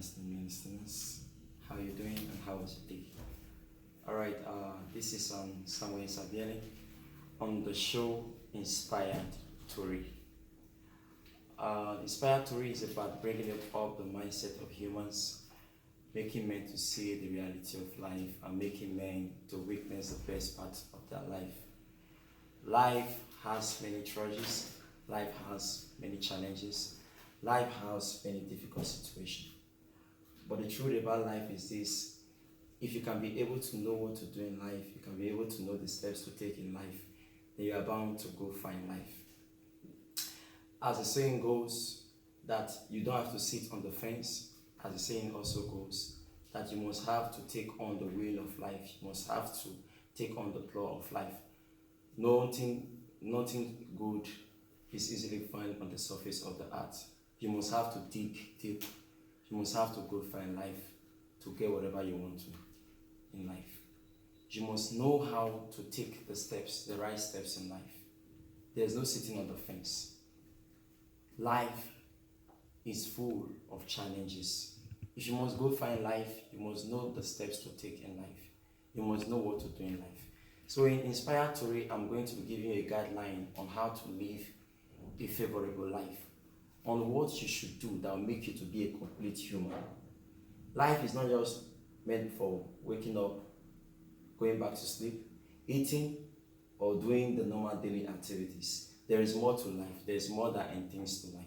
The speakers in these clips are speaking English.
esteemed listeners. How you doing and how was your day? All right, this is Samuel Sabiele on the show Inspired TORI. Inspired TORI is about bringing up the mindset of humans, making men to see the reality of life and making men to witness the best parts of their life. Life has many tragedies, life has many challenges, life has many difficult situations. But the truth about life is this: if you can be able to know what to do in life, you can be able to know the steps to take in life, then you are bound to go find life. As the saying goes, that you don't have to sit on the fence. As the saying also goes, that you must have to take on the wheel of life. You must have to take on the plow of life. Nothing good is easily found on the surface of the earth. You must have to dig deep. You must have to go find life to get whatever you want to in life. You must know how to take the steps, the right steps in life. There's no sitting on the fence. Life is full of challenges. If you must go find life, you must know the steps to take in life. You must know what to do in life. So in Inspired TORI, I'm going to be giving you a guideline on how to live a favorable life, on what you should do that will make you to be a complete human. Life is not just meant for waking up, going back to sleep, eating, or doing the normal daily activities. There is more to life. There is more that entails to life.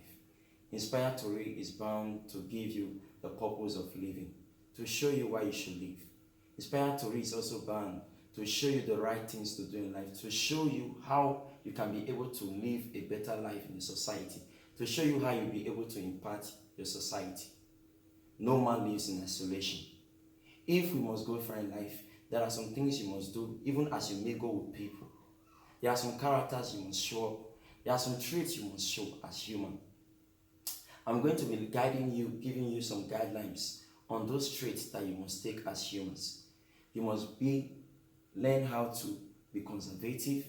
Inspired TORI is bound to give you the purpose of living, to show you why you should live. Inspired TORI is also bound to show you the right things to do in life, to show you how you can be able to live a better life in the society, to show you how you'll be able to impact your society. No man lives in isolation. If we must go find life, there are some things you must do, even as you may go with people. There are some characters you must show up. There are some traits you must show as human. I'm going to be guiding you, giving you some guidelines on those traits that you must take as humans. You must learn how to be conservative.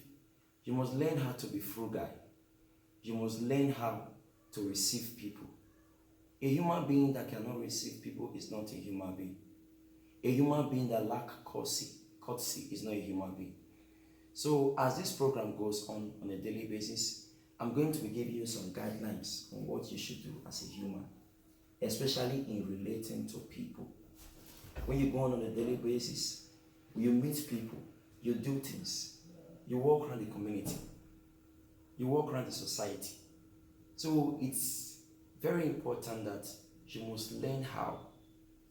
You must learn how to be frugal. You must learn how to receive people. A human being that cannot receive people is not a human being. A human being that lacks courtesy is not a human being. So as this program goes on a daily basis, I'm going to be giving you some guidelines on what you should do as a human, especially in relating to people. When you go on a daily basis, you meet people, you do things, you walk around the community, you walk around the society. So it's very important that you must learn how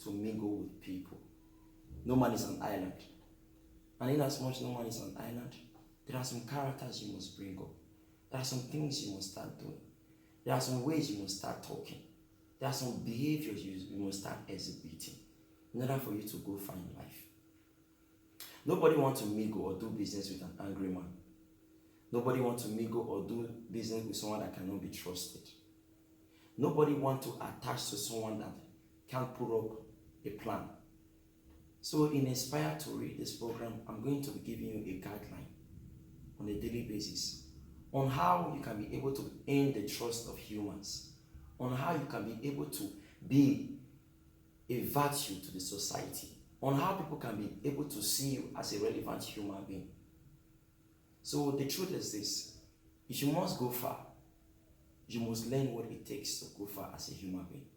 to mingle with people. No man is an island. And in as much no man is an island, there are some characters you must bring up. There are some things you must start doing. There are some ways you must start talking. There are some behaviors you must start exhibiting in order for you to go find life. Nobody wants to mingle or do business with an angry man. Nobody wants to mingle or do business with someone that cannot be trusted. Nobody wants to attach to someone that can't put up a plan. So in Inspired TORI, this program, I'm going to be giving you a guideline on a daily basis on how you can be able to earn the trust of humans, on how you can be able to be a virtue to the society, on how people can be able to see you as a relevant human being. So the truth is this: if you must go far, you must learn what it takes to go far as a human being.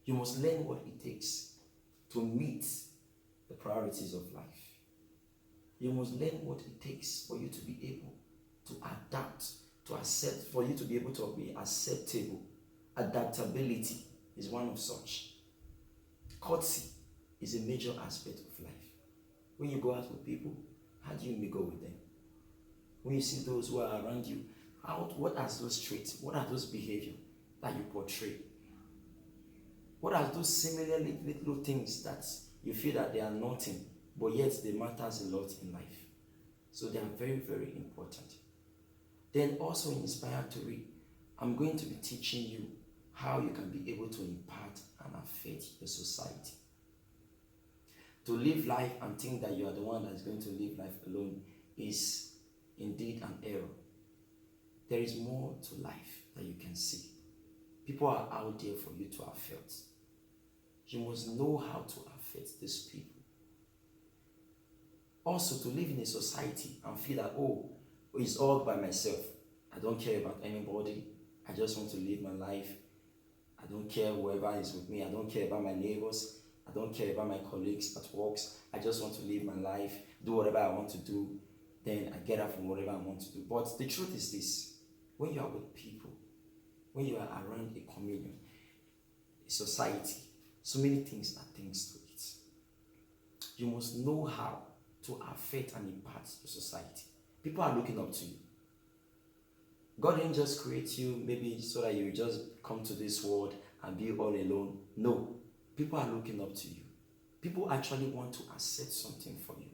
You must learn what it takes to meet the priorities of life. You must learn what it takes for you to be able to adapt, to accept, for you to be able to be acceptable. Adaptability is one of such. Courtesy is a major aspect of life. When you go out with people, how do you mingle with them? When you see those who are around you, what are those traits? What are those behaviors that you portray? What are those similar little things that you feel that they are nothing, but yet they matters a lot in life? So they are very, very important. Then also in Inspired TORI, I'm going to be teaching you how you can be able to impact and affect your society. To live life and think that you are the one that is going to live life alone is indeed an error. There is more to life that you can see. People are out there for you to affect. You must know how to affect these people. Also, to live in a society and feel that, oh, it's all by myself. I don't care about anybody. I just want to live my life. I don't care whoever is with me. I don't care about my neighbors. I don't care about my colleagues at works. I just want to live my life, do whatever I want to do. Then I get up from whatever I want to do. But the truth is this: when you are with people, when you are around a communion, a society, so many things are things to it. You must know how to affect and impact the society. People are looking up to you. God didn't just create you maybe so that you just come to this world and be all alone. No, people are looking up to you. People actually want to accept something from you.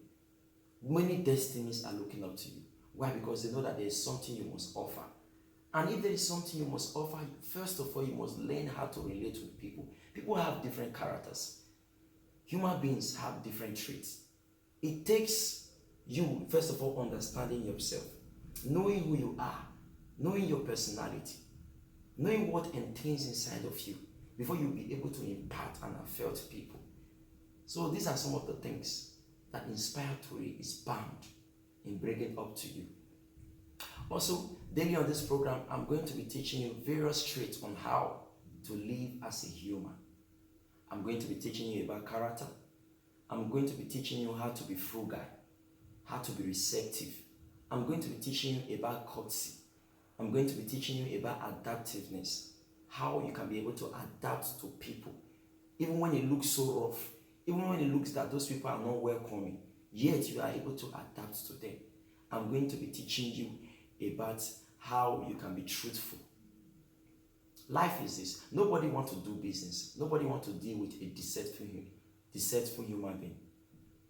Many destinies are looking up to you. Why? Because they know that there is something you must offer. And if there is something you must offer, first of all, you must learn how to relate with people. People have different characters. Human beings have different traits. It takes you, first of all, understanding yourself, knowing who you are, knowing your personality, knowing what entails inside of you before you'll be able to impact and affect people. So these are some of the things that Inspire TORI is bound in bringing up to you. Also, daily on this program, I'm going to be teaching you various traits on how to live as a human. I'm going to be teaching you about character. I'm going to be teaching you how to be frugal, how to be receptive. I'm going to be teaching you about courtesy. I'm going to be teaching you about adaptiveness, how you can be able to adapt to people. Even when it looks so rough, even when it looks that those people are not welcoming, yet you are able to adapt to them. I'm going to be teaching you about how you can be truthful. Life is this. Nobody wants to do business. Nobody wants to deal with a deceitful human being.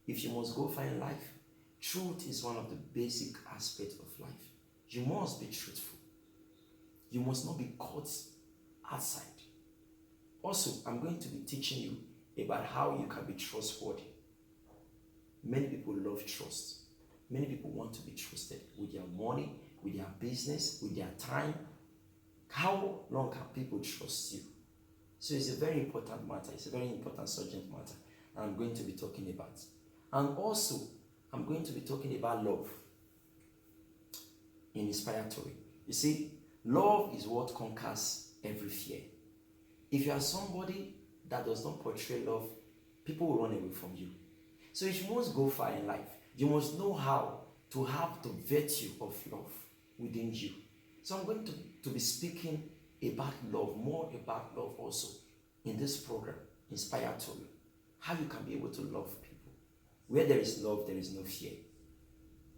If you must go find life, truth is one of the basic aspects of life. You must be truthful. You must not be caught outside. Also, I'm going to be teaching you about how you can be trustworthy. Many people love trust. Many people want to be trusted with their money, with their business, with their time. How long can people trust you? So it's a very important matter. It's a very important subject matter I'm going to be talking about. And also, I'm going to be talking about love in Inspire TORI. You see, love is what conquers every fear. If you are somebody that does not portray love, people will run away from you. So if you must go far in life, you must know how to have the virtue of love within you. So I'm going to be speaking about love, more about love also in this program, Inspire TORI. How you can be able to love people. Where there is love, there is no fear.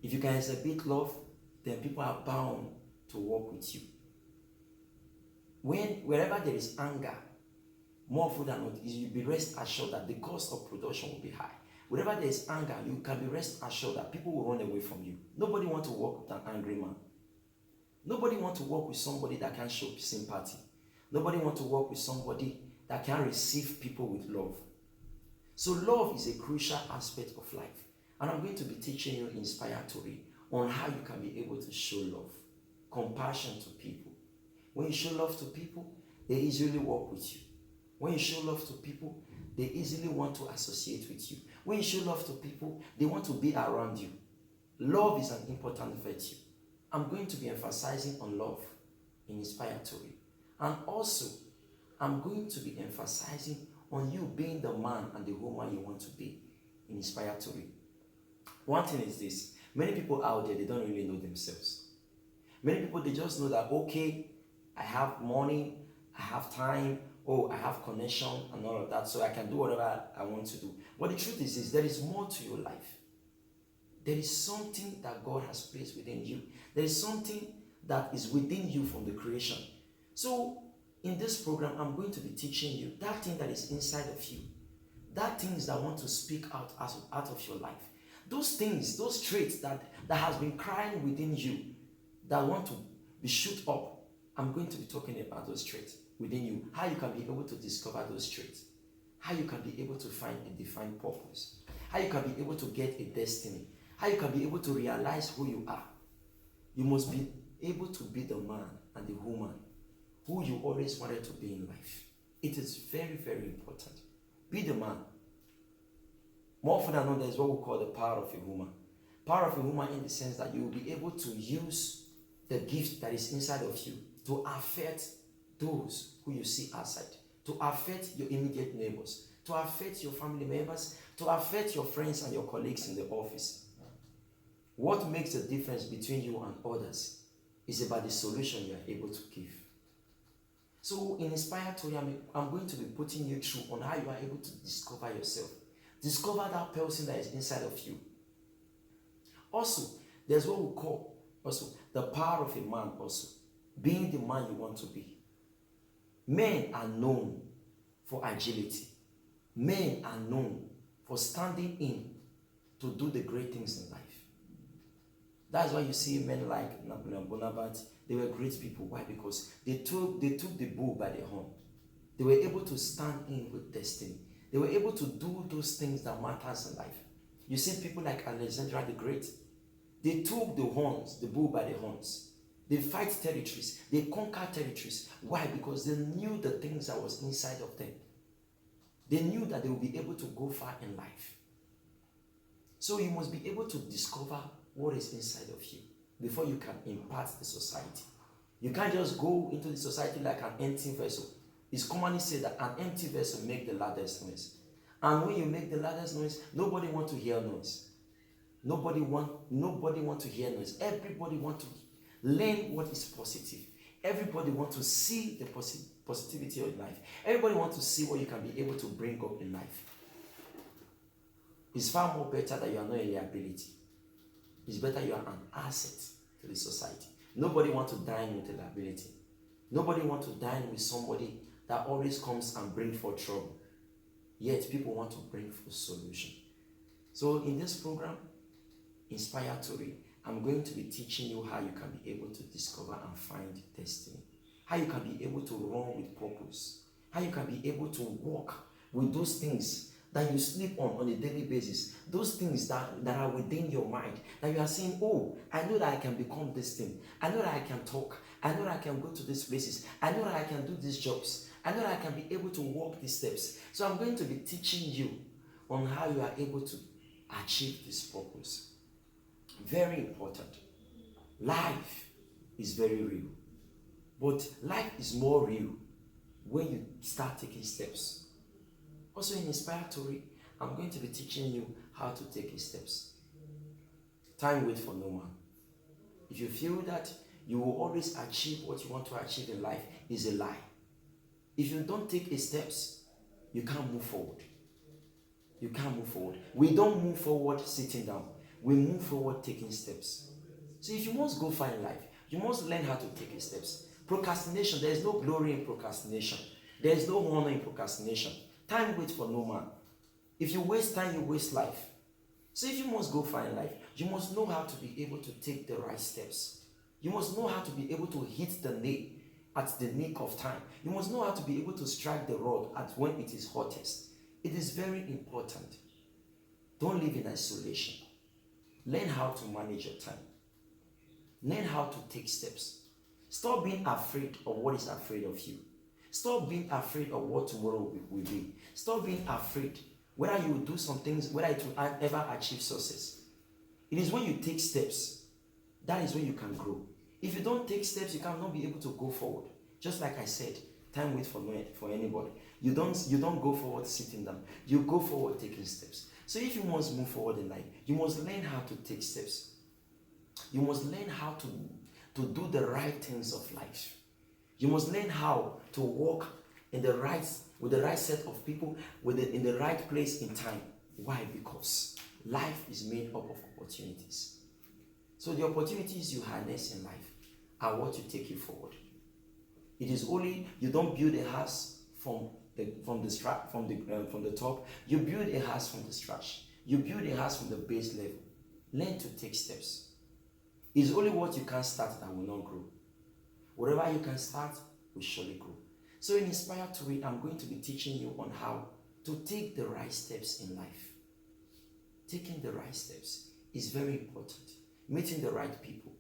If you can exhibit love, then people are bound to work with you. Wherever there is anger, more often than not, you'll be rest assured that the cost of production will be high. Wherever there is anger, you can be rest assured that people will run away from you. Nobody wants to work with an angry man. Nobody wants to work with somebody that can show sympathy. Nobody wants to work with somebody that can receive people with love. So love is a crucial aspect of life. And I'm going to be teaching you Inspire TORI on how you can be able to show love, compassion to people. When you show love to people, they easily work with you. When you show love to people, they easily want to associate with you. When you show love to people, they want to be around you. Love is an important virtue. I'm going to be emphasizing on love in Inspire TORI. And also, I'm going to be emphasizing on you being the man and the woman you want to be in Inspire TORI. One thing is this: many people out there, they don't really know themselves. Many people, they just know that, okay, I have money, I have time, oh, I have connection and all of that, so I can do whatever I want to do. But the truth is this: there is more to your life. There is something that God has placed within you. There is something that is within you from the creation. So in this program, I'm going to be teaching you that thing that is inside of you. That things that want to speak out of your life. Those things, those traits that has been crying within you, that want to be shoot up. I'm going to be talking about those traits within you. How you can be able to discover those traits. How you can be able to find a defined purpose. How you can be able to get a destiny. How you can be able to realize who you are. You must be able to be the man and the woman who you always wanted to be in life. It is very, very important. Be the man. More often than not, there's what we call the power of a woman. Power of a woman in the sense that you will be able to use the gift that is inside of you to affect those who you see outside, to affect your immediate neighbors, to affect your family members, to affect your friends and your colleagues in the office. What makes the difference between you and others is about the solution you are able to give. So in Inspire Tori, I'm going to be putting you through on how you are able to discover yourself. Discover that person that is inside of you. Also, there's what we call also the power of a man also. Being the man you want to be. Men are known for agility. Men are known for standing in to do the great things in life. That's why you see men like Napoleon Bonaparte. They were great people. Why? Because they took the bull by the horn. They were able to stand in with destiny. They were able to do those things that matters in life. You see people like Alexander the Great. They took the horns, the bull by the horns. They fight territories. They conquer territories. Why? Because they knew the things that was inside of them. They knew that they would be able to go far in life. So you must be able to discover what is inside of you before you can impart the society. You can't just go into the society like an empty vessel. It's commonly said that an empty vessel makes the loudest noise. And when you make the loudest noise, nobody wants to hear noise. Nobody want to hear noise. Everybody want to learn what is positive. Everybody want to see the positivity of life. Everybody want to see what you can be able to bring up in life. It's far more better that you are not a liability. It's better you are an asset to the society. Nobody want to dine with a liability. Nobody want to dine with somebody that always comes and brings for trouble. Yet people want to bring for solution. So in this program, Inspire Tori, I'm going to be teaching you how you can be able to discover and find destiny. How you can be able to run with purpose. How you can be able to walk with those things that you sleep on a daily basis. Those things that are within your mind. That you are saying, oh, I know that I can become this thing. I know that I can talk. I know that I can go to these places. I know that I can do these jobs. I know that I can be able to walk these steps. So I'm going to be teaching you on how you are able to achieve this purpose. Very important. Life is very real. But life is more real when you start taking steps. Also in Inspire Tori, I'm going to be teaching you how to take steps. Time waits for no man. If you feel that you will always achieve what you want to achieve in life, is a lie. If you don't take steps, you can't move forward. You can't move forward. We don't move forward sitting down. We move forward taking steps. So if you must go far in life, you must learn how to take steps. Procrastination, there is no glory in procrastination. There is no honor in procrastination. Time waits for no man. If you waste time, you waste life. So if you must go far in life, you must know how to be able to take the right steps. You must know how to be able to hit the nail at the nick of time. You must know how to be able to strike the rod at when it is hottest. It is very important. Don't live in isolation. Learn how to manage your time. Learn how to take steps. Stop being afraid of what is afraid of you. Stop being afraid of what tomorrow will be. Stop being afraid whether you will do some things, whether it will ever achieve success. It is when you take steps, that is when you can grow. If you don't take steps, you cannot be able to go forward. Just like I said, time waits for anybody. You don't go forward sitting down. You go forward taking steps. So if you must move forward in life, you must learn how to take steps. You must learn how to do the right things of life. You must learn how to walk with the right set of people, in the right place in time. Why? Because life is made up of opportunities. So the opportunities you harness in life are what you take you forward. It is only you don't build a house from the top. You build a house from the scratch. You build a house from the base level. Learn to take steps. It's only what you can start that will not grow. Whatever you can start will surely grow. So in Inspire Tori, I'm going to be teaching you on how to take the right steps in life. Taking the right steps is very important. Meeting the right people.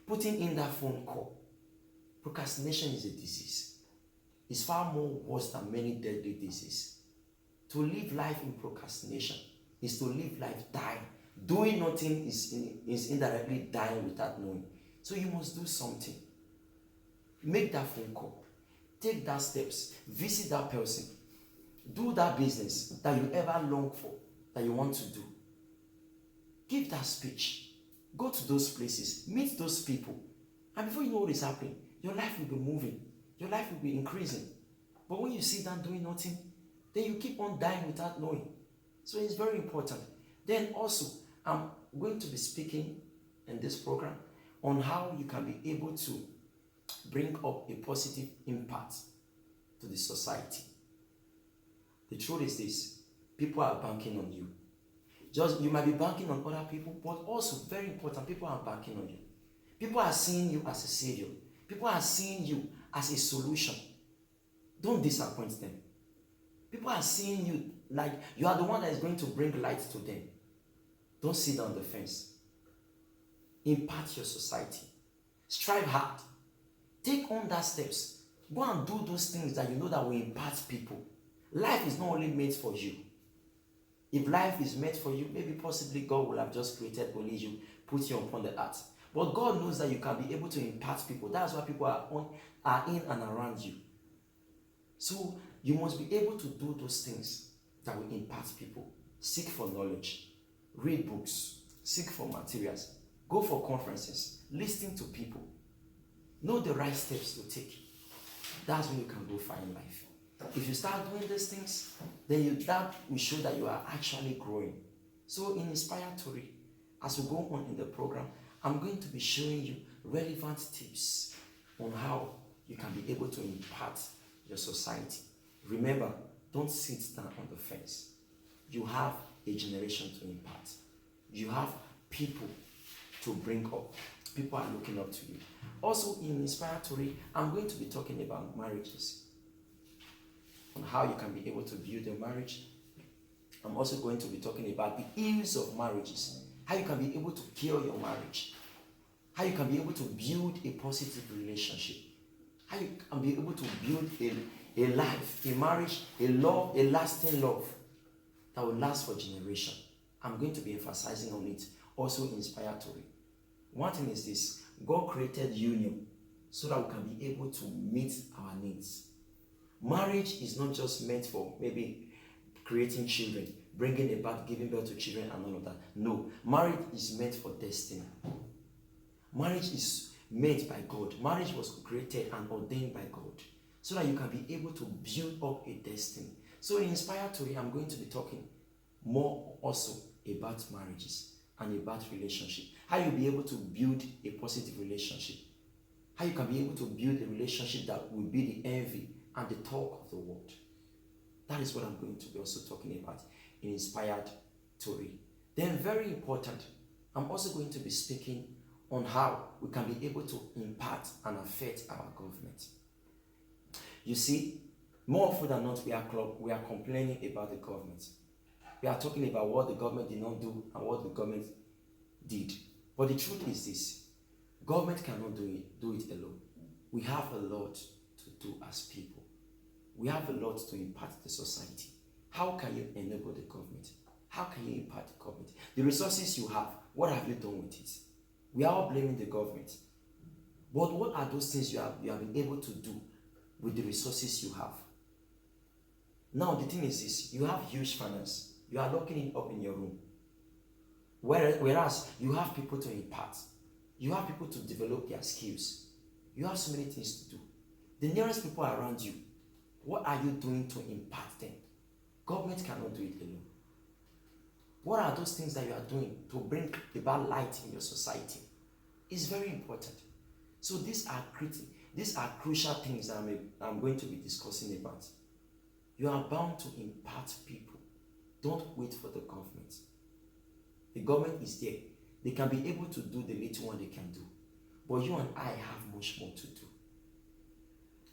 Putting in that phone call. Procrastination is a disease. It's far more worse than many deadly diseases. To live life in procrastination is to live life dying. Doing nothing is indirectly dying without knowing. So you must do something. Make that phone call. Take that steps. Visit that person. Do that business that you ever long for, that you want to do. Give that speech. Go to those places. Meet those people. And before you know what is happening, your life will be moving. Your life will be increasing. But when you sit down doing nothing, then you keep on dying without knowing. So it's very important. Then also, I'm going to be speaking in this program on how you can be able to bring up a positive impact to the society. The truth is this: people are banking on you. You might be banking on other people, but also very important, people are banking on you. People are seeing you as a savior. People are seeing you as a solution. Don't disappoint them. People are seeing you like you are the one that is going to bring light to them. Don't sit on the fence. Impact your society. Strive hard. Take on that steps. Go and do those things that you know that will impact people. Life is not only made for you. If life is meant for you, maybe possibly God will have just created only you, put you upon the earth. But God knows that you can be able to impact people. That's why people are in and around you. So you must be able to do those things that will impact people. Seek for knowledge. Read books. Seek for materials. Go for conferences. Listen to people. Know the right steps to take. That's when you can go far in life. If you start doing these things, then that will show that you are actually growing. So in Inspire TORI, as we go on in the program, I'm going to be showing you relevant tips on how you can be able to impact your society. Remember, don't sit down on the fence. You have a generation to impact. You have people to bring up. People are looking up to you. Also in Inspire TORI, I'm going to be talking about marriages, on how you can be able to build a marriage. I'm also going to be talking about the ills of marriages, how you can be able to cure your marriage, how you can be able to build a positive relationship, how you can be able to build a life, a marriage, a love, a lasting love that will last for generations. I'm going to be emphasizing on it also in Inspire TORI. One thing is this: God created union so that we can be able to meet our needs. Marriage is not just meant for maybe creating children, bringing about, giving birth to children and all of that. No, marriage is meant for destiny. Marriage is made by God. Marriage was created and ordained by God so that you can be able to build up a destiny. So in Inspire TORI, I'm going to be talking more also about marriages and about relationship. How you'll be able to build a positive relationship. How you can be able to build a relationship that will be the envy and the talk of the world. That is what I'm going to be also talking about in Inspired TORI. Then very important, I'm also going to be speaking on how we can be able to impact and affect our government. You see, more often than not, we are complaining about the government. We are talking about what the government did not do and what the government did. But the truth is this: government cannot do it alone. We have a lot to do as people. We have a lot to impact the society. How can you enable the government? How can you impact the government? The resources you have, what have you done with it? We are all blaming the government. But what are those things you have been able to do with the resources you have? Now the thing is this: you have huge finance. You are locking it up in your room. Whereas you have people to impart. You have people to develop their skills. You have so many things to do. The nearest people around you, what are you doing to impact them? Government cannot do it alone. What are those things that you are doing to bring about light in your society? It's very important. So these are crucial things that I'm going to be discussing about. You are bound to impact people. Don't wait for the government. The government is there. They can be able to do the little one they can do. But you and I have much more to do.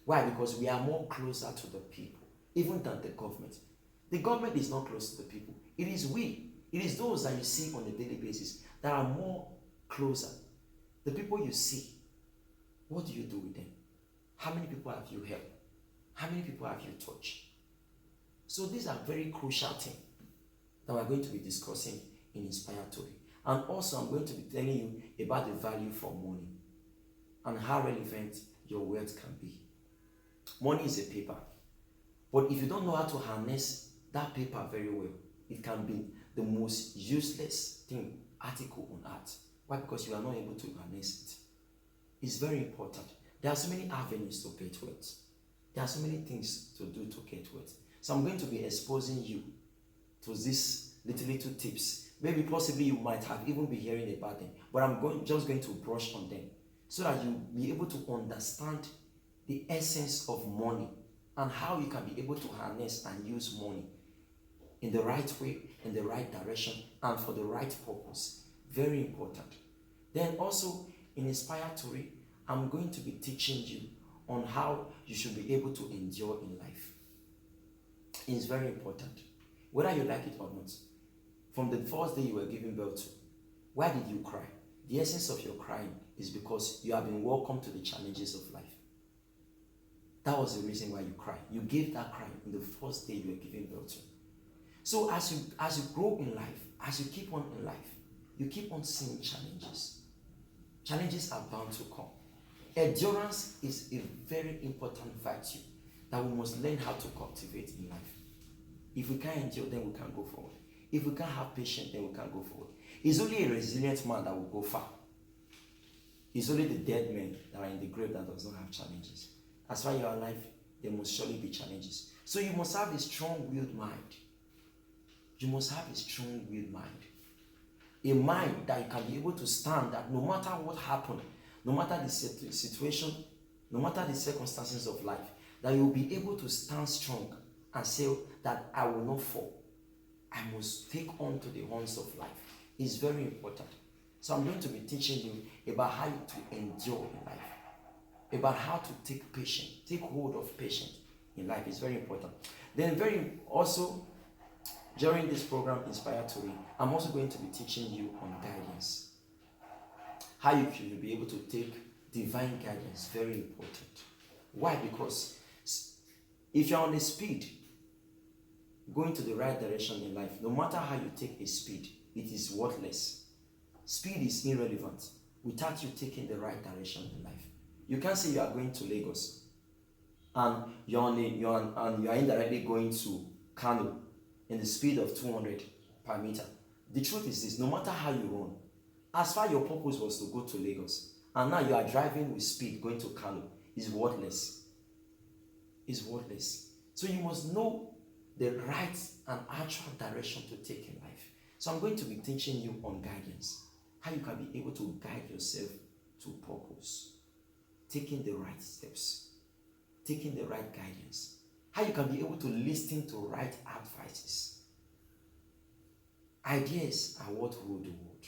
Why? Because we are more closer to the people, even than the government. The government is not close to the people. It is we. It is those that you see on a daily basis that are more closer. The people you see, what do you do with them? How many people have you helped? How many people have you touched? So these are very crucial things that we're going to be discussing in Inspire TORI. And also I'm going to be telling you about the value for money and how relevant your wealth can be. Money is a paper, but if you don't know how to harness that paper very well, it can be the most useless thing, article on earth. Why? Because you are not able to harness it. It's very important. There are so many avenues to get wealth. There are so many things to do to get wealth. So I'm going to be exposing you to these little tips. Maybe possibly you might have even been hearing about them, but I'm just going to brush on them so that you'll be able to understand the essence of money and how you can be able to harness and use money in the right way, in the right direction, and for the right purpose. Very important. Then also in Inspire TORI, I'm going to be teaching you on how you should be able to endure in life. It's very important, whether you like it or not. From the first day you were given birth to, why did you cry? The essence of your crying is because you have been welcomed to the challenges of life. That was the reason why you cry. You gave that cry in the first day you were given birth to. So as you grow in life, as you keep on in life, you keep on seeing challenges. Challenges are bound to come. Endurance is a very important virtue that we must learn how to cultivate in life. If we can't endure, then we can't go forward. If we can't have patience, then we can't go forward. It's only a resilient man that will go far. It's only the dead men that are in the grave that does not have challenges. As far as you are alive, there must surely be challenges. So you must have a strong-willed mind. You must have a strong-willed mind. A mind that you can be able to stand that no matter what happened, no matter the situation, no matter the circumstances of life, that you will be able to stand strong and say that I will not fall. I must take on to the horns of life. It's very important. So I'm going to be teaching you about how to endure in life, about how to take patience, take hold of patience in life. It's very important. Then also, during this program, Inspire TORI, I'm also going to be teaching you on guidance. How you can be able to take divine guidance, very important. Why? Because if you're on a speed, going to the right direction in life, no matter how you take a speed, it is worthless. Speed is irrelevant without you taking the right direction in life. You can't say you are going to Lagos and you are indirectly going to Kano in the speed of 200 per meter. The truth is this: no matter how you run, as far your purpose was to go to Lagos, and now you are driving with speed going to Kano, is worthless. Is worthless. So you must know the right and actual direction to take in life. So I'm going to be teaching you on guidance, how you can be able to guide yourself to purpose, taking the right steps, taking the right guidance, how you can be able to listen to right advices. Ideas are what rule the world.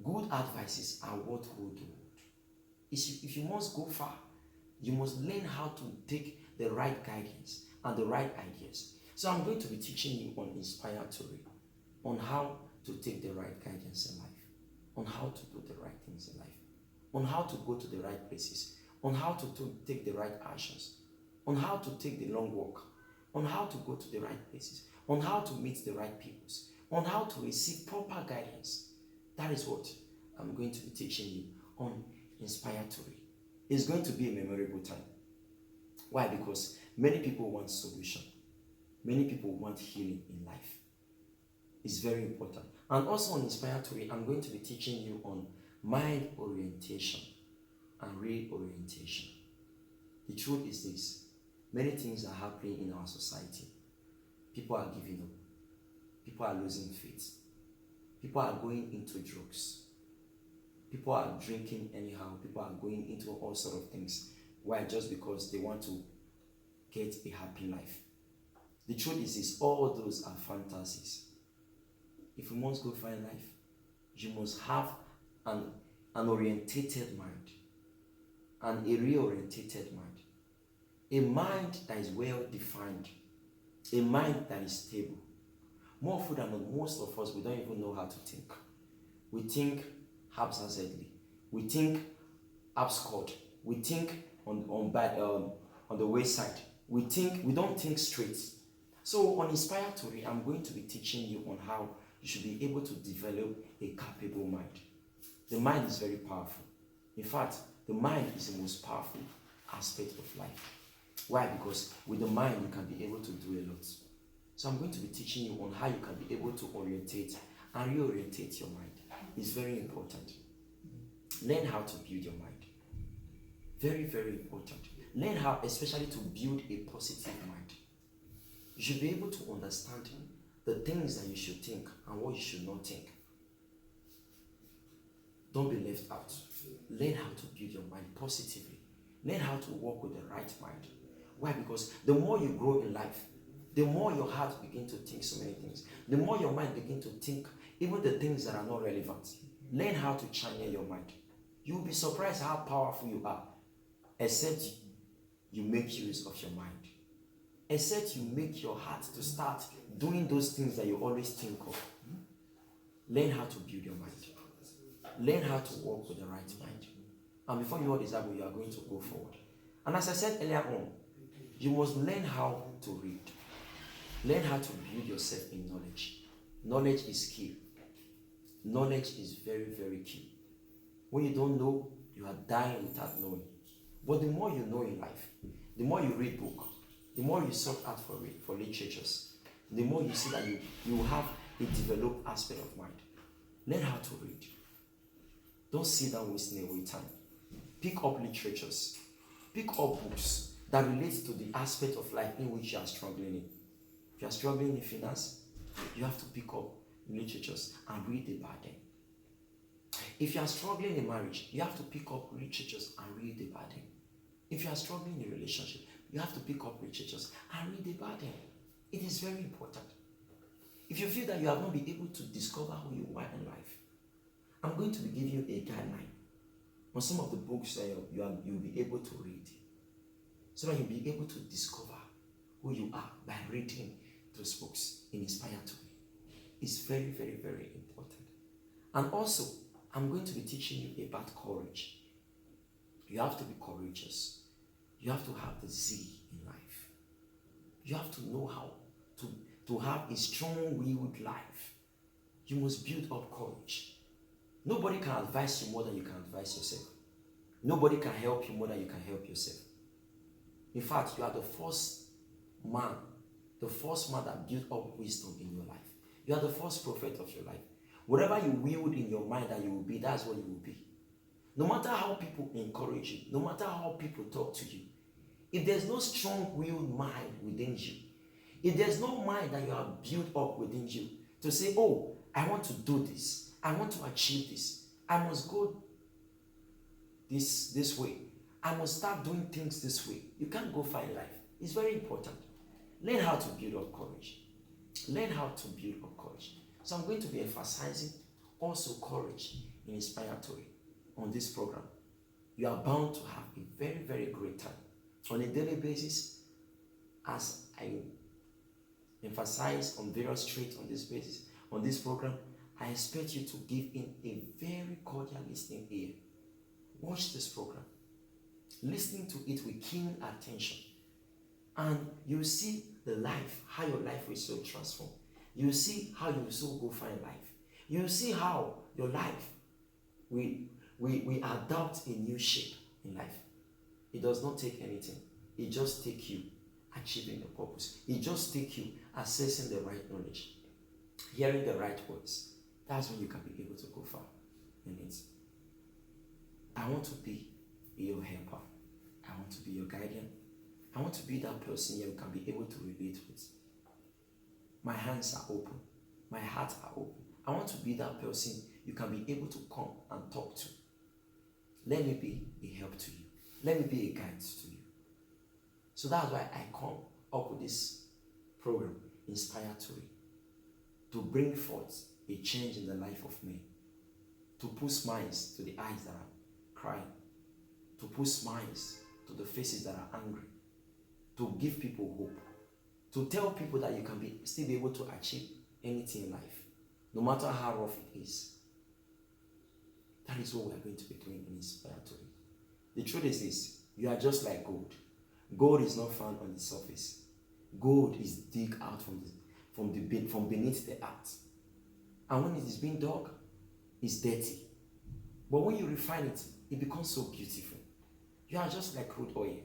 Good advices are what rule the world. If you must go far, you must learn how to take the right guidance and the right ideas. So I'm going to be teaching you on Inspire TORI, on how to take the right guidance in life, on how to do the right things in life, on how to go to the right places, on how to take the right actions, on how to take the long walk, on how to go to the right places, on how to meet the right peoples, on how to receive proper guidance. That is what I'm going to be teaching you on Inspire TORI. It's going to be a memorable time. Why? Because many people want solution. Many people want healing in life. It's very important. And also on Inspire TORI, I'm going to be teaching you on mind orientation and reorientation. The truth is this: many things are happening in our society. People are giving up. People are losing faith. People are going into drugs. People are drinking anyhow. People are going into all sorts of things. Why? Just because they want to get a happy life. The truth is this: all those are fantasies. If you must go find life, you must have an orientated mind and a reorientated mind. A mind that is well defined. A mind that is stable. More often than not, most of us, we don't even know how to think. We think haphazardly. We think abscond. We think on the wayside. We don't think straight. So on Inspire Tori, I'm going to be teaching you on how you should be able to develop a capable mind. The mind is very powerful. In fact, the mind is the most powerful aspect of life. Why? Because with the mind, you can be able to do a lot. So I'm going to be teaching you on how you can be able to orientate and reorientate your mind. It's very important. Learn how to build your mind. Very, very important. Learn how, especially to build a positive mind. You should be able to understand the things that you should think and what you should not think. Don't be left out. Learn how to build your mind positively. Learn how to work with the right mind. Why? Because the more you grow in life, the more your heart begins to think so many things. The more your mind begins to think even the things that are not relevant. Learn how to channel your mind. You will be surprised how powerful you are, except you make use of your mind. Except you make your heart to start doing those things that you always think of. Learn how to build your mind. Learn how to work with the right mind. And before you know this, you are going to go forward. And as I said earlier on, you must learn how to read. Learn how to build yourself in knowledge. Knowledge is key. Knowledge is very, very key. When you don't know, you are dying without knowing. But the more you know in life, the more you read books, the more you search out for literatures, the more you see that you have a developed aspect of mind. Learn how to read. Don't sit down wasting away time. Pick up literatures. Pick up books that relate to the aspect of life in which you are struggling in. If you are struggling in finance, you have to pick up literatures and read about them. If you are struggling in marriage, you have to pick up literatures and read about them. If you are struggling in a relationship, you have to pick up literatures and read about them. It is very important. If you feel that you have not been able to discover who you are in life, I'm going to be giving you a guideline on some of the books that you'll be able to read, so that you'll be able to discover who you are by reading those books in Inspire Tori. It's very, very, very important. And also, I'm going to be teaching you about courage. You have to be courageous. You have to have the Z in life. You have to know how to have a strong-willed life. You must build up courage. Nobody can advise you more than you can advise yourself. Nobody can help you more than you can help yourself. In fact, you are the first man that built up wisdom in your life. You are the first prophet of your life. Whatever you willed in your mind that you will be, that's what you will be. No matter how people encourage you, no matter how people talk to you, if there's no strong-willed mind within you, if there's no mind that you have built up within you to say, oh, I want to do this, I want to achieve this, I must go this way, I must start doing things this way, you can't go find life. It's very important. Learn how to build up courage. Learn how to build up courage. So I'm going to be emphasizing also courage in Inspire Tori on this program. You are bound to have a very, very great time. On a daily basis, as I emphasize on various traits on this basis, on this program, I expect you to give in a very cordial listening ear. Watch this program. Listening to it with keen attention. And you see the life, how your life will so transform. You see how you will so go find life. You see how your life we adopt a new shape in life. It does not take anything. It just takes you achieving the purpose. It just takes you accessing the right knowledge, hearing the right words. That's when you can be able to go far in it. I want to be your helper. I want to be your guardian. I want to be that person you can be able to relate with. My hands are open. My heart are open. I want to be that person you can be able to come and talk to. Let me be a help to you. Let me be a guide to you. So that's why I come up with this program, Inspire Tori, to bring forth a change in the life of men, to put smiles to the eyes that are crying, to put smiles to the faces that are angry, to give people hope, to tell people that you can still be able to achieve anything in life, no matter how rough it is. That is what we are going to be doing in Inspire Tori. The truth is this: you are just like gold. Gold is not found on the surface. Gold is dug out from beneath the earth. And when it is being dug, it's dirty. But when you refine it, it becomes so beautiful. You are just like crude oil.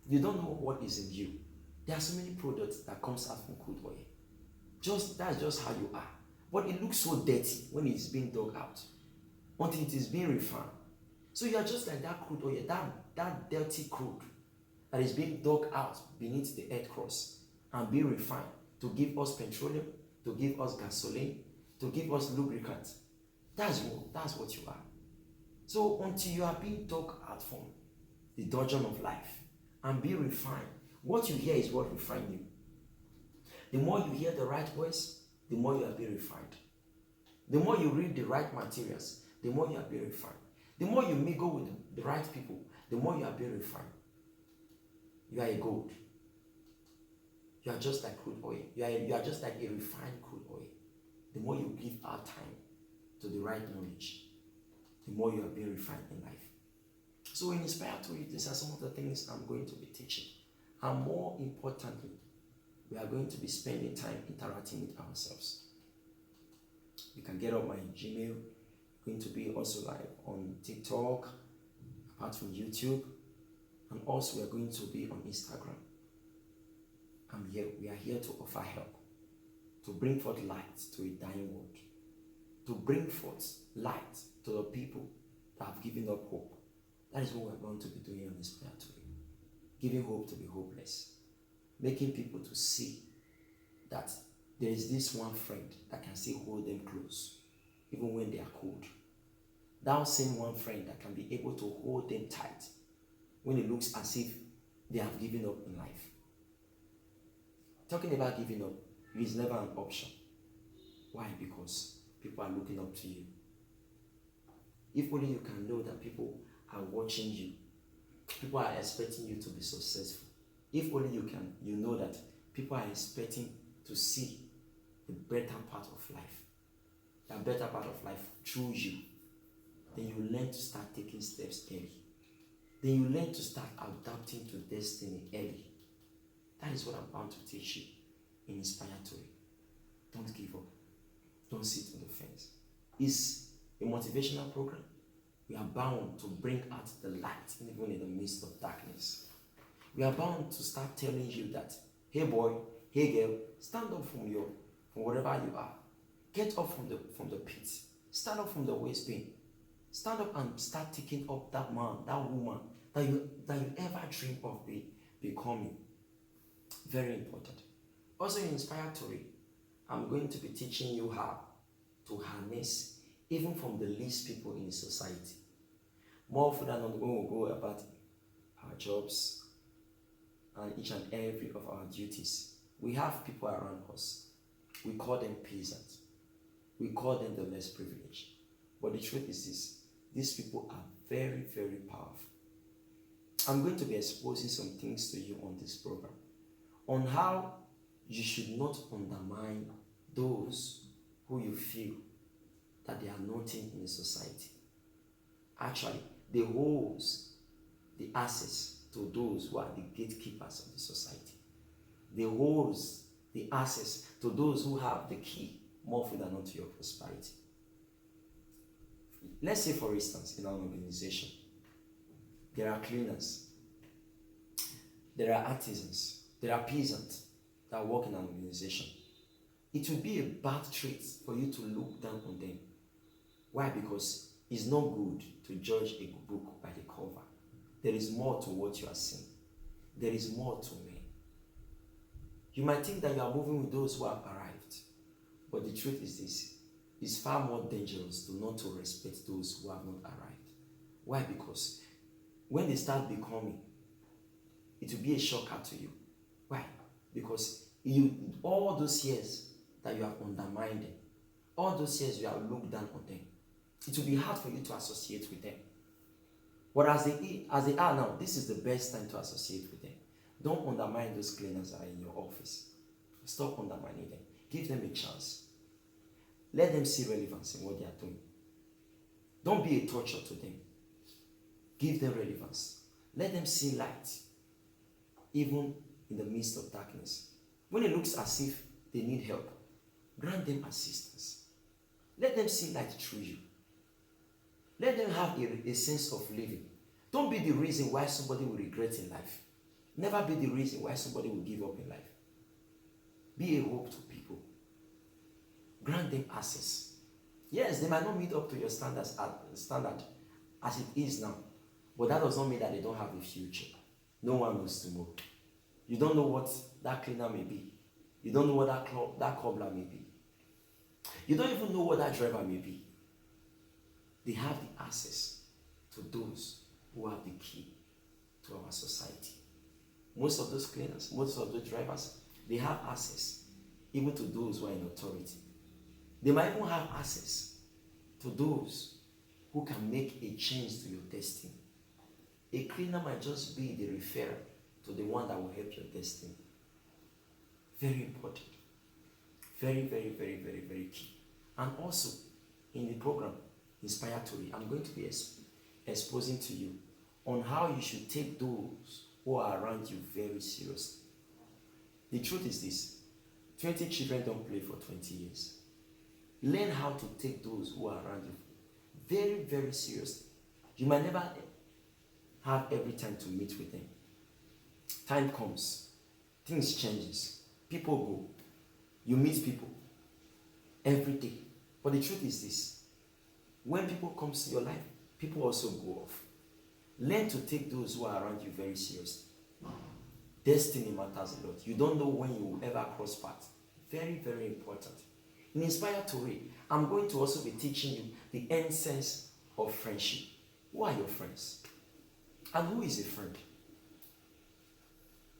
You don't know what is in you. There are so many products that comes out from crude oil. That's just how you are. But it looks so dirty when it is being dug out, until it is being refined. So you are just like that crude oil, that dirty crude that is being dug out beneath the earth crust and being refined to give us petroleum, to give us gasoline, to give us lubricant. That's what you are. So until you are being dug out from the dungeon of life and be refined, what you hear is what refines you. The more you hear the right voice, the more you are being refined. The more you read the right materials, the more you are being refined. The more you mingle with the right people, the more you are being refined. You are a gold. You are just like crude oil. You are just like a refined crude oil. The more you give our time to the right knowledge, the more you are being refined in life. So in Inspire TORI, these are some of the things I'm going to be teaching. And more importantly, we are going to be spending time interacting with ourselves. You can get up my Gmail. Going to be also live on TikTok, apart from YouTube, and also we are going to be on Instagram. We are here to offer help, to bring forth light to a dying world, to bring forth light to the people that have given up hope. That is what we're going to be doing on Inspire TORI. Giving hope to the hopeless, making people to see that there is this one friend that can still hold them close, even when they are cold. That same one friend that can be able to hold them tight when it looks as if they have given up in life. Talking about giving up is never an option. Why? Because people are looking up to you. If only you can know that people are watching you. People are expecting you to be successful. If only you know that people are expecting to see the better part of life. The better part of life through you. Then you learn to start taking steps early. Then you learn to start adapting to destiny early. That is what I'm bound to teach you in Inspire TORI. Don't give up. Don't sit on the fence. It's a motivational program. We are bound to bring out the light even in the midst of darkness. We are bound to start telling you that, hey boy, hey girl, stand up from wherever you are. Get up from the pit. Stand up from the waist pain. Stand up and start taking up that man, that woman that you ever dream of becoming. Very important. Also in Inspire TORI, I'm going to be teaching you how to harness even from the least people in society. More further on, when we go about our jobs and each and every of our duties, we have people around us. We call them peasants. We call them the less privileged. But the truth is this, these people are very, very powerful. I'm going to be exposing some things to you on this program, on how you should not undermine those who you feel that they are nothing in the society. Actually, they hold the access to those who are the gatekeepers of the society. They hold the access to those who have the key more than unto your prosperity. Let's say, for instance, in an organization, there are cleaners, there are artisans, there are peasants that work in an organization. It will be a bad trait for you to look down on them. Why? Because it's not good to judge a book by the cover. There is more to what you are seeing. There is more to me. You might think that you are moving with those who have arrived, but the truth is this: it's far more dangerous to not to respect those who have not arrived. Why? Because when they start becoming, it will be a shocker to you. Why? Because all those years that you have undermined them, all those years you have looked down on them, it will be hard for you to associate with them. But as they are now, this is the best time to associate with them. Don't undermine those cleaners that are in your office. Stop undermining them. Give them a chance. Let them see relevance in what they are doing. Don't be a torture to them. Give them relevance. Let them see light, even in the midst of darkness. When it looks as if they need help, grant them assistance. Let them see light through you. Let them have a sense of living. Don't be the reason why somebody will regret in life. Never be the reason why somebody will give up in life. Be a hope to people. Grant them access. Yes, they might not meet up to your standard as it is now, but that does not mean that they don't have a future. No one knows tomorrow. You don't know what that cleaner may be. You don't know what that cobbler may be. You don't even know what that driver may be. They have the access to those who have the key to our society. Most of those cleaners, most of those drivers, they have access even to those who are in authority. They might even have access to those who can make a change to your destiny. A cleaner might just be the referrer to the one that will help your destiny. Very important. Very, very, very, very, very key. And also, in the program, Inspire TORI, I'm going to be exposing to you on how you should take those who are around you very seriously. The truth is this: 20 children don't play for 20 years. Learn how to take those who are around you very, very seriously. You might never have every time to meet with them. Time comes, things changes, people go, you meet people every day. But the truth is this: when people come to your life, people also go off. Learn to take those who are around you very seriously. Destiny matters a lot. You don't know when you will ever cross paths. Very, very important. In Inspire TORI, I'm going to also be teaching you the essence of friendship. Who are your friends? And who is a friend?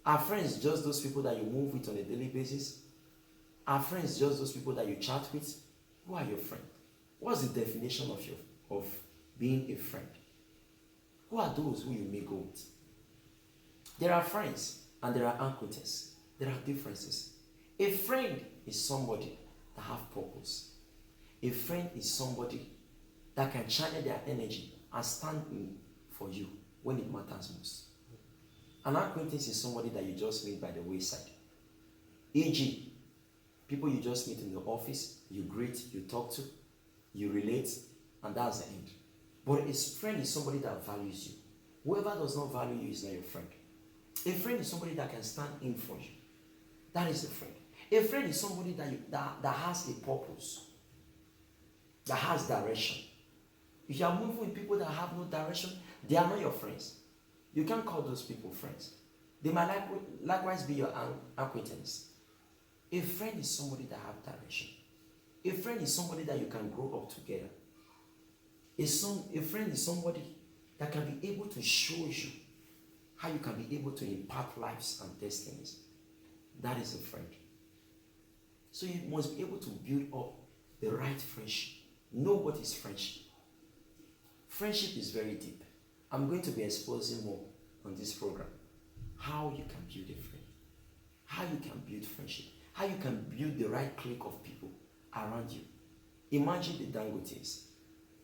Are friends just those people that you move with on a daily basis? Are friends just those people that you chat with? Who are your friends? What's the definition of being a friend? Who are those who you may go with? There are friends and there are acquaintances. There are differences. A friend is somebody that has purpose. A friend is somebody that can channel their energy and stand in for you when it matters most. An acquaintance is somebody that you just meet by the wayside. E.g., people you just meet in the office, you greet, you talk to, you relate, and that's the end. But a friend is somebody that values you. Whoever does not value you is not your friend. A friend is somebody that can stand in for you. That is a friend. A friend is somebody that has a purpose, that has direction. If you are moving with people that have no direction, they are not your friends. You can't call those people friends. They might likewise be your acquaintance. A friend is somebody that has direction. A friend is somebody that you can grow up together. A friend is somebody that can be able to show you how you can be able to impact lives and destinies. That is a friend. So you must be able to build up the right friendship. Know what is friendship. Friendship is very deep. I'm going to be exposing more on this program. How you can build a friend. How you can build friendship. How you can build the right clique of people around you. Imagine the Dangotes.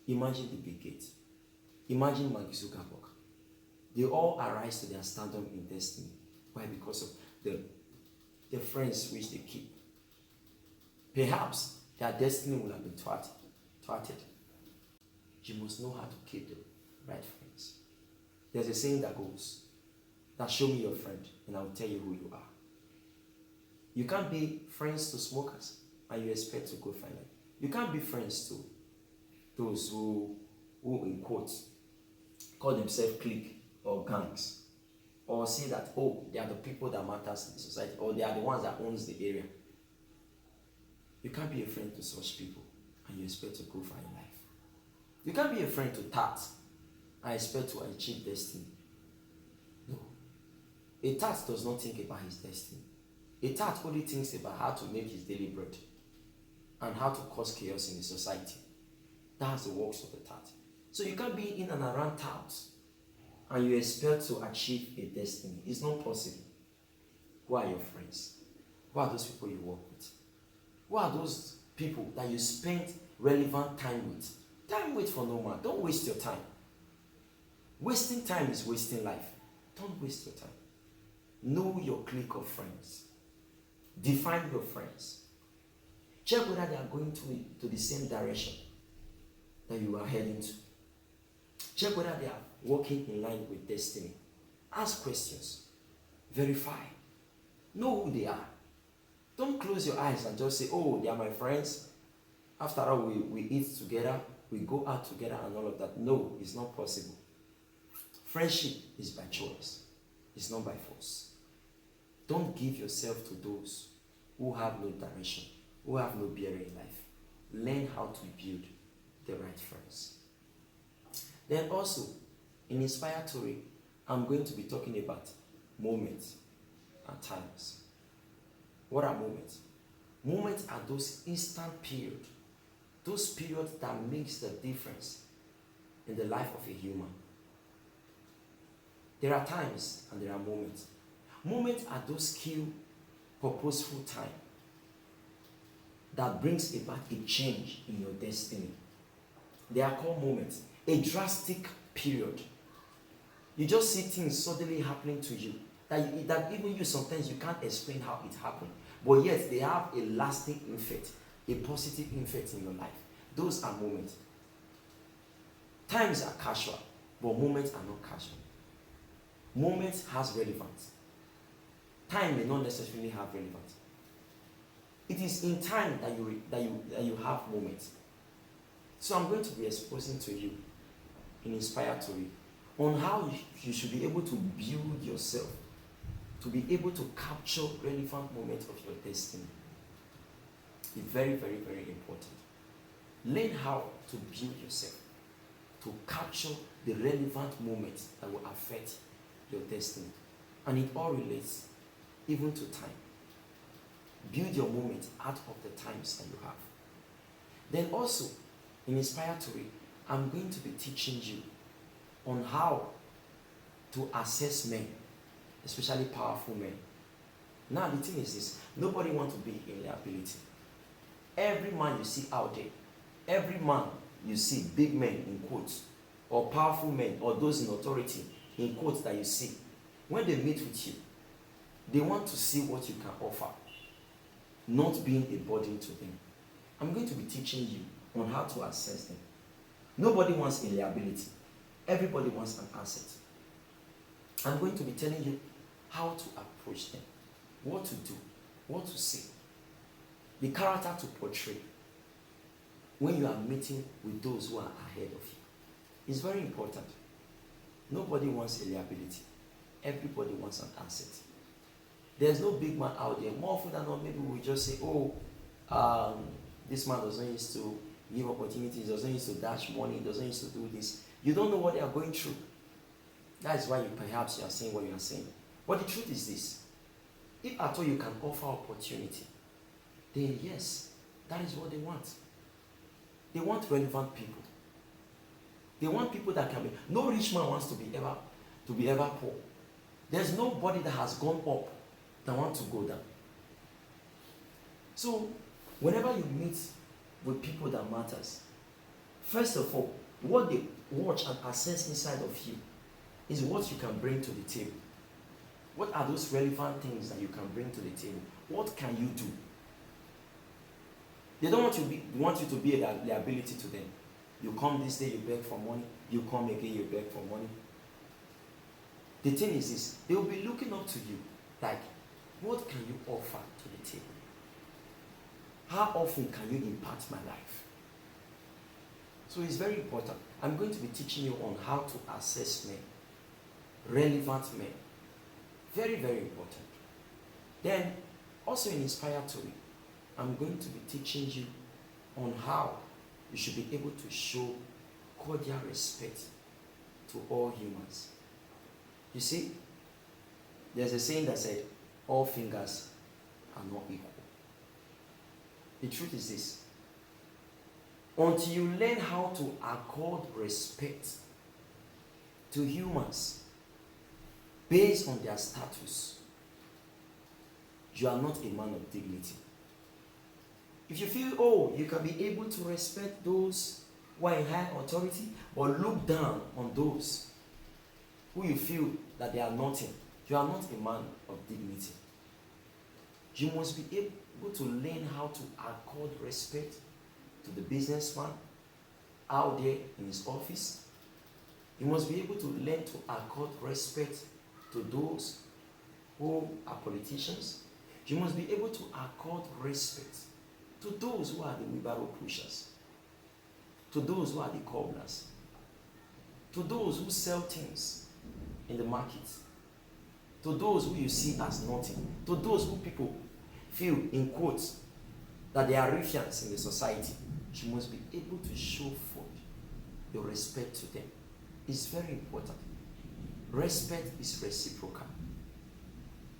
Imagine the Bill Gates. Imagine Mark Zuckerberg. They all arise to their stardom in destiny. Why? Because of the friends which they keep. Perhaps their destiny will have been thwarted. You must know how to keep the right friends. There's a saying that goes, that show me your friend and I will tell you who you are. You can't be friends to smokers and you expect to go find them. You can't be friends to those who in quotes, call themselves clique or gangs, or say that, oh, they are the people that matters in the society, or they are the ones that owns the area. You can't be a friend to such people and you expect to go far in life. You can't be a friend to tat and expect to achieve destiny. No. A tat does not think about his destiny. A tat only thinks about how to make his daily bread and how to cause chaos in the society. That's the works of the tat. So you can't be in and around touts and you expect to achieve a destiny. It's not possible. Who are your friends? Who are those people you work with? Who are those people that you spend relevant time with? Time wait for no man. Don't waste your time. Wasting time is wasting life. Don't waste your time. Know your clique of friends. Define your friends. Check whether they are going to the same direction that you are heading to. Check whether they are walking in line with destiny. Ask questions. Verify. Know who they are. Don't close your eyes and just say, oh, they are my friends. After all, we eat together, we go out together and all of that. No, it's not possible. Friendship is by choice. It's not by force. Don't give yourself to those who have no direction, who have no bearing in life. Learn how to build the right friends. Then also, in Inspire TORI, I'm going to be talking about moments and times. What are moments? Moments are those instant periods. Those periods that makes the difference in the life of a human. There are times and there are moments. Moments are those skilled, purposeful time that brings about a change in your destiny. They are called moments. A drastic period. You just see things suddenly happening to you that even you sometimes you can't explain how it happened, but yet they have a lasting effect, a positive effect in your life. Those are moments. Times are casual, but moments are not casual. Moments has relevance. Time may not necessarily have relevance. It is in time that you have moments. So I'm going to be exposing to you in Inspire TORI on how you should be able to build yourself, to be able to capture relevant moments of your destiny. It's very, very, very important. Learn how to build yourself, to capture the relevant moments that will affect your destiny. And it all relates even to time. Build your moments out of the times that you have. Then also, in Inspire TORI, I'm going to be teaching you on how to assess men, especially powerful men. Now the thing is this, nobody wants to be in liability. Every man you see out there, every man you see, big men in quotes, or powerful men, or those in authority in quotes that you see, when they meet with you, they want to see what you can offer, not being a burden to them. I'm going to be teaching you on how to assess them. Nobody wants a liability. Everybody wants an asset. I'm going to be telling you how to approach them, what to do, what to say, the character to portray when you are meeting with those who are ahead of you. It's very important. Nobody wants a liability. Everybody wants an asset. There's no big man out there. More often than not, maybe we just say, oh, this man doesn't used to give opportunities, doesn't used to dash money, doesn't used to do this. You don't know what they are going through. That is why perhaps you are saying what you are saying. But the truth is this. If at all you can offer opportunity, then yes, that is what they want. They want relevant people. They want people that can be. No rich man wants to be ever poor. There's nobody that has gone up that wants to go down. So, whenever you meet with people that matters, first of all, what they watch and assess inside of you is what you can bring to the table. What are those relevant things that you can bring to the table? What can you do? They don't want you to be a liability to them. You come this day, you beg for money. You come again, you beg for money. The thing is this, they will be looking up to you like, what can you offer to the table? How often can you impact my life? So it's very important. I'm going to be teaching you on how to assess men, relevant men. Very, very important. Then, also in Inspire TORI, I'm going to be teaching you on how you should be able to show cordial respect to all humans. You see, there's a saying that said, all fingers are not equal. The truth is this. Until you learn how to accord respect to humans based on their status, you are not a man of dignity. If you feel, oh, you can be able to respect those who are in high authority, but look down on those who you feel that they are nothing, you are not a man of dignity. You must be able to learn how to accord respect to the businessman out there in his office. You must be able to learn to accord respect to those who are politicians. You must be able to accord respect to those who are the wheelbarrow pushers, to those who are the cobblers, to those who sell things in the market, to those who you see as nothing, to those who people feel, in quotes, that they are ruffians in the society. You must be able to show forth your respect to them. It's very important. Respect is reciprocal.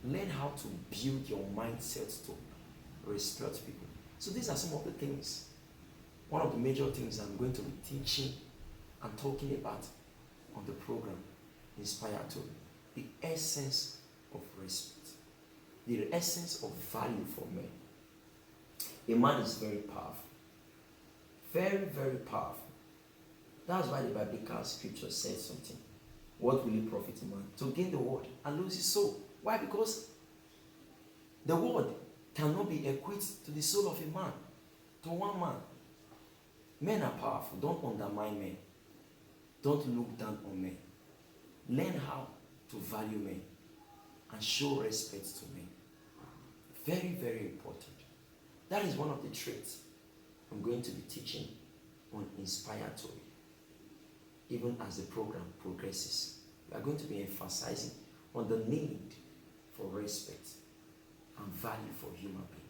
Learn how to build your mindset to respect people. So these are some of the things, one of the major things I'm going to be teaching and talking about on the program, Inspire TORI. The essence of respect. The essence of value for men. A man is very powerful. Very, very powerful. That's why the biblical scripture says something. What will it profit a man? To gain the world and lose his soul. Why? Because the world cannot be equated to the soul of a man, to one man. Men are powerful. Don't undermine men. Don't look down on men. Learn how to value men and show respect to men. Very, very important. That is one of the traits I'm going to be teaching on Inspire TORI. Even as the program progresses, we are going to be emphasizing on the need for respect and value for human beings.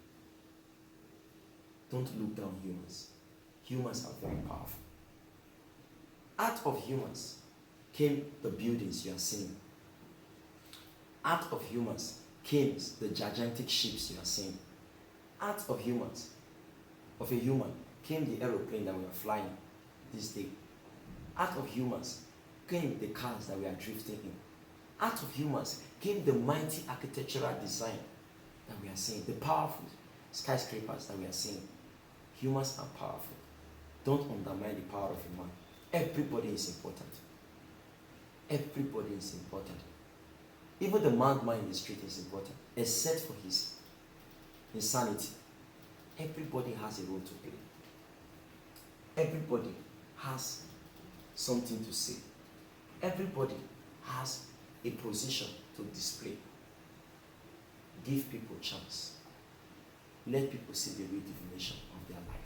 Don't look down humans. Humans are very powerful. Out of humans came the buildings you are seeing. Out of humans came the gigantic ships you are seeing. Out of humans, of a human, came the aeroplane that we are flying this day. Out of humans came the cars that we are drifting in. Out of humans came the mighty architectural design that we are seeing, the powerful skyscrapers that we are seeing. Humans are powerful. Don't undermine the power of a man. Everybody is important. Everybody is important. Even the madman in the street is important, except for his insanity. Everybody has a role to play. Everybody has something to say. Everybody has a position to display. Give people a chance. Let people see the real definition of their life.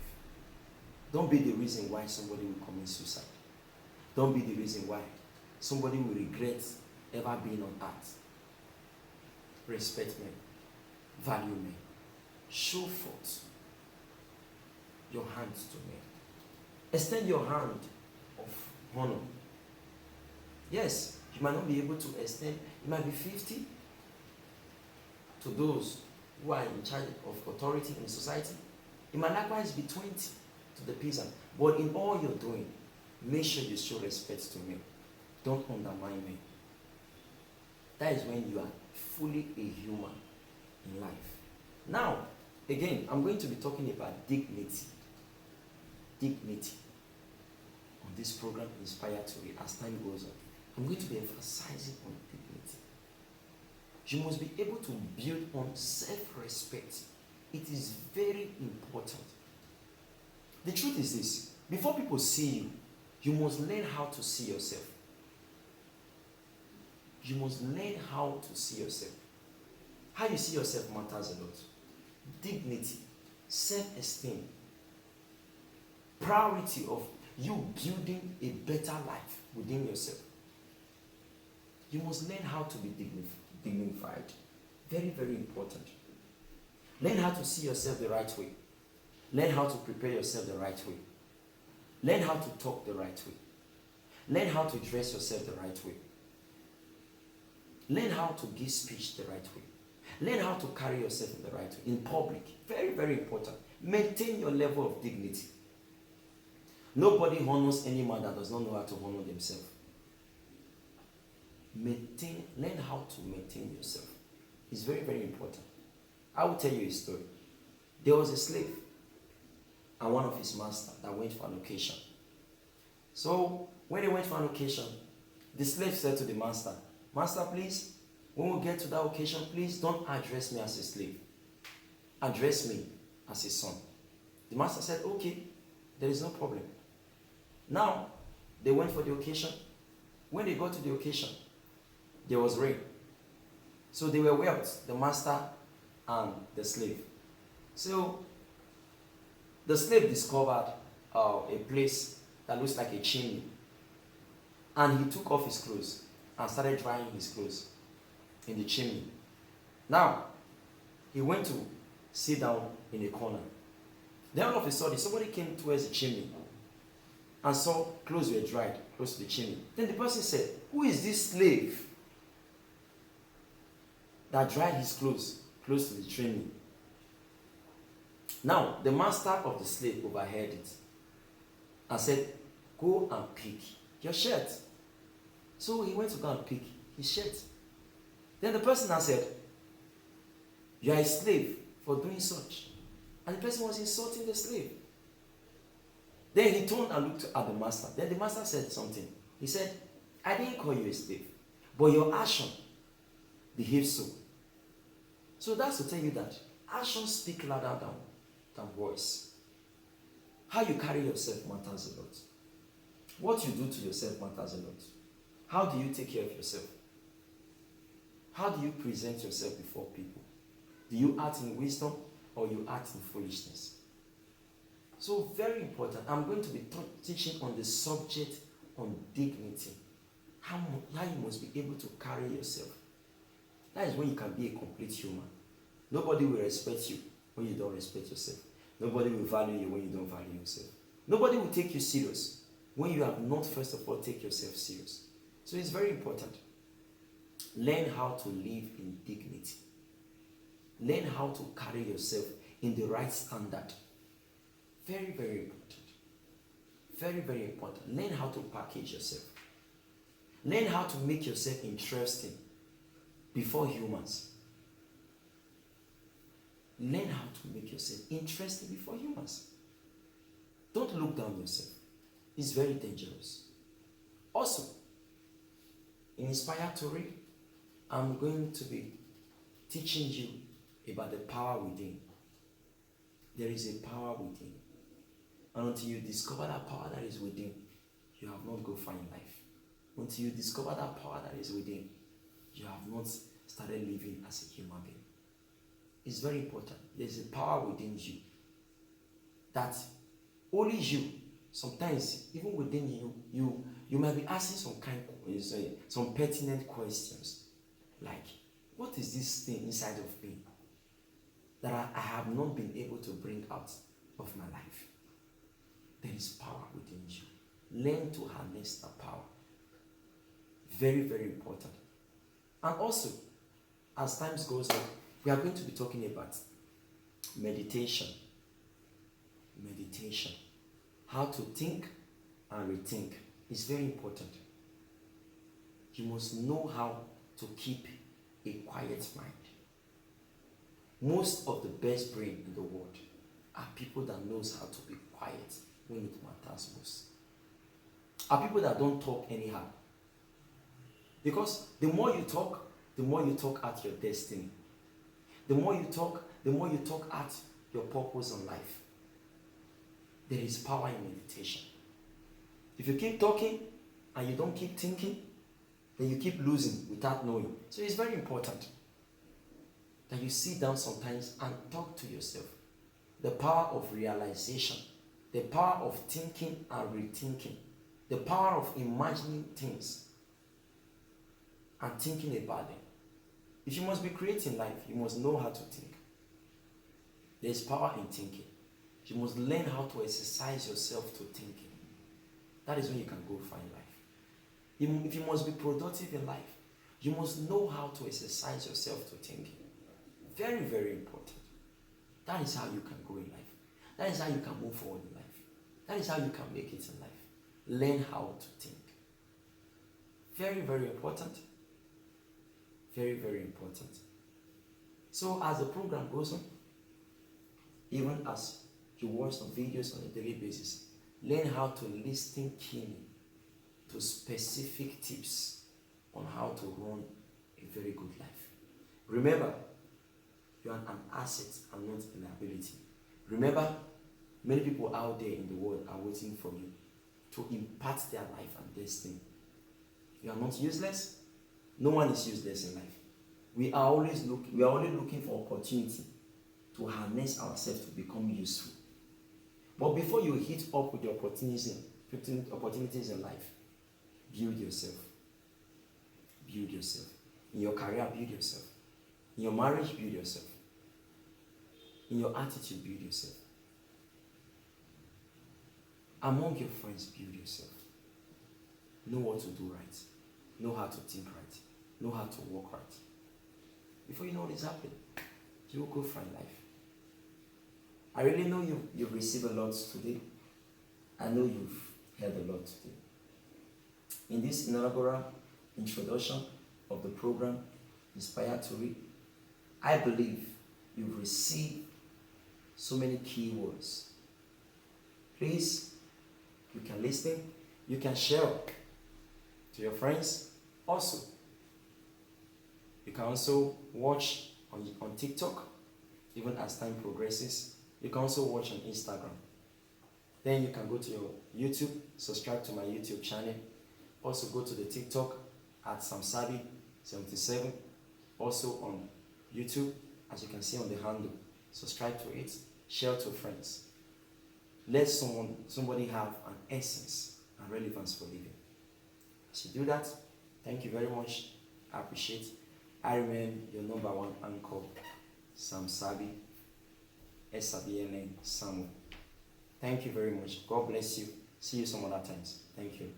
Don't be the reason why somebody will commit suicide. Don't be the reason why somebody will regret ever being on earth. Respect men. Value men. Show forth your hands to men. Extend your hand of honor. Yes, you might not be able to extend, it might be 50 to those who are in charge of authority in society. It might likewise be 20 to the peasant. But in all you're doing, make sure you show respect to me. Don't undermine me. That is when you are fully a human in life. Now, again, I'm going to be talking about dignity. Dignity. On this program, Inspire TORI, as time goes on, I'm going to be emphasizing on dignity. You must be able to build on self-respect. It is very important. The truth is this: before people see you, you must learn how to see yourself. You must learn how to see yourself. How you see yourself matters a lot. Dignity, self-esteem, priority of you building a better life within yourself. You must learn how to be dignified. Very, very important. Learn how to see yourself the right way. Learn how to prepare yourself the right way. Learn how to talk the right way. Learn how to dress yourself the right way. Learn how to give speech the right way. Learn how to carry yourself in the right way, in public. Very, very important. Maintain your level of dignity. Nobody honors any man that does not know how to honor themselves. Learn how to maintain yourself. It's very, very important. I will tell you a story. There was a slave and one of his masters that went for an occasion. So when they went for an occasion, the slave said to the master, "Master, please, when we get to that occasion, please don't address me as a slave. address me as his son. The master said, okay, there is no problem. Now, they went for the occasion. When they got to the occasion, there was rain. So they were wet, the master and the slave. So the slave discovered a place that looks like a chimney. And he took off his clothes and started drying his clothes in the chimney. Now, he went to sit down in a corner. Then all of a sudden, somebody came towards the chimney and saw clothes were dried close to the chimney. Then the person said, who is this slave that dried his clothes close to the chimney? Now, the master of the slave overheard it and said, go and pick your shirt. So he went to go and pick his shirt. Then the person now said, you are a slave for doing such. And the person was insulting the slave. Then he turned and looked at the master. Then the master said something. He said, I didn't call you a slave, but your action behaves so. So that's to tell you that actions speak louder than voice. How you carry yourself matters a lot. What you do to yourself matters a lot. How do you take care of yourself? How do you present yourself before people? Do you act in wisdom or you act in foolishness? So very important. I'm going to be teaching on the subject on dignity. How you must be able to carry yourself. That is when you can be a complete human. Nobody will respect you when you don't respect yourself. Nobody will value you when you don't value yourself. Nobody will take you serious when you have not first of all take yourself serious. So it's very important. Learn how to live in dignity. Learn how to carry yourself in the right standard. Very, very important. Very, very important. Learn how to package yourself. Learn how to make yourself interesting before humans. Learn how to make yourself interesting before humans. Don't look down yourself. It's very dangerous. Also, in Inspire TORI, I'm going to be teaching you about the power within. There is a power within. And until you discover that power that is within, you have not gone far in life. Until you discover that power that is within, you have not started living as a human being. It's very important. There's a power within you that only you, sometimes even within you might be asking some pertinent questions like, what is this thing inside of me that I have not been able to bring out of my life? There is power within you. Learn to harness that power. Very, very important. And also, as time goes on, we are going to be talking about meditation. Meditation. How to think and rethink is very important. You must know how to keep a quiet mind. Most of the best brain in the world are people that knows how to be quiet when it matters most. Are people that don't talk anyhow. Because the more you talk at your destiny. The more you talk at your purpose in life. There is power in meditation. If you keep talking and you don't keep thinking, then you keep losing without knowing. So it's very important that you sit down sometimes and talk to yourself. The power of realization, the power of thinking and rethinking, the power of imagining things and thinking about them. If you must be creating life, you must know how to think. There's power in thinking. You must learn how to exercise yourself to thinking. That is when you can go find life. If you must be productive in life, you must know how to exercise yourself to thinking. Very, very important. That is how you can go in life. That is how you can move forward in life. That is how you can make it in life. Learn how to think. Very, very important. Very, very important. So as the program goes on, even as you watch some videos on a daily basis, learn how to listen keenly to specific tips on how to run a very good life. Remember, You are an asset and not a liability. Remember, many people out there in the world are waiting for you to impact their life and destiny. You are not useless. No one is useless in life. We are only looking for opportunity to harness ourselves to become useful. But before you hit up with the opportunities in life, build yourself. Build yourself. In your career, build yourself. In your marriage, build yourself. In your attitude, build yourself. Among your friends, build yourself. Know what to do right. Know how to think right. Know how to walk right. Before you know what is happening, you will go find life. I really know you've received a lot today. I know you've heard a lot today. In this inaugural introduction of the program, Inspire TORI, I believe you've received so many key words. Please, you can listen, you can share to your friends. Also, you can also watch on TikTok, even as time progresses. You can also watch on Instagram. Then you can go to your YouTube, subscribe to my YouTube channel. Also go to the TikTok at samsabi77. Also on YouTube, as you can see on the handle. Subscribe to it, share to friends. Let somebody have an essence and relevance for living. As you do that, thank you very much. I appreciate. I remain your number one anchor, Sam Sabi, SABNN Samuel. Thank you very much. God bless you. See you some other times. Thank you.